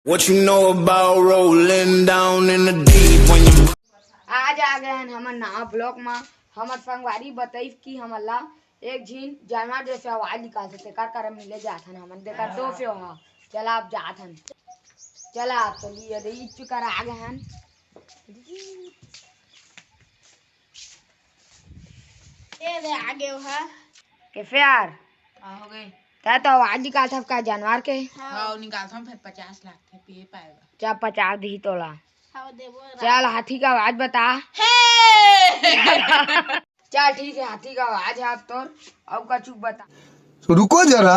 What you know about rolling down in the deep when you आज आ गए हैं हमर नया ब्लॉग में। हमर संगवारी बताई कि हमला एक झीन जानवर जैसे आवाज निकाल सकते कर मिले जात हन हमन देखा दो पे हा चला आप जात हन चला आप चलिए रे इच्छु कर आ गए हन ये रे आगे है के प्यार हो गए ता तो आवाज निकाल सब का जानवर के हाँ निकाल हम फिर 50 लाख थे पे पाएगा चा 50 दी तोला हाँ देवो चल हाथी का आवाज बता चल ठीक है हाथी का आवाज है आप तो अब का चुप बता रुको जरा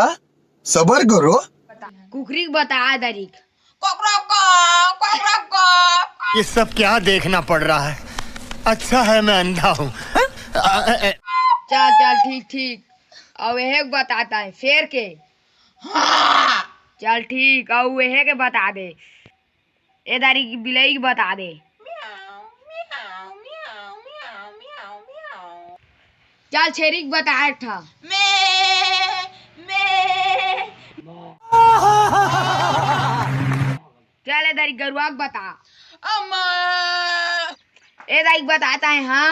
सबर करो बता कुकरी बता दरिक ये सब क्या देखना पड़ रहा है। अच्छा है मैं अंधा हूँ। चल चल ठीक ठीक अब यह बताता है शेर के चल ठीक अब यह के बता दे ए दारी की बिलाई की बता दे चल छेरी की बता था चल ए दारी गरुआ की बता ए दारी बताता है हाँ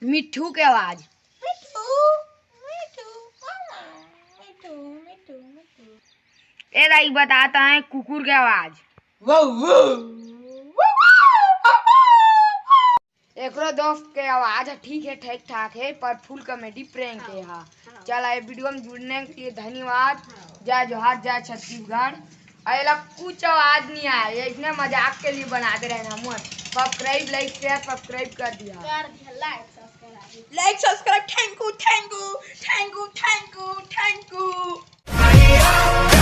मिट्ठू के आवाज ए दाई बताता है कुकुर की आवाज एकरो दोस्त के आवाज ठीक है ठीक ठाक है पर फुल कॉमेडी प्रैंक है हाँ चला ये वीडियो में जुड़ने के लिए धन्यवाद। जय जोहार जय छत्तीसगढ़। अला कुछ आवाज नहीं आया ये इतने मजाक के लिए बनाते रहना हम सब्सक्राइब लाइक शेयर सब्सक्राइब कर दिया लाइक सब्सक्राइब थैंक यू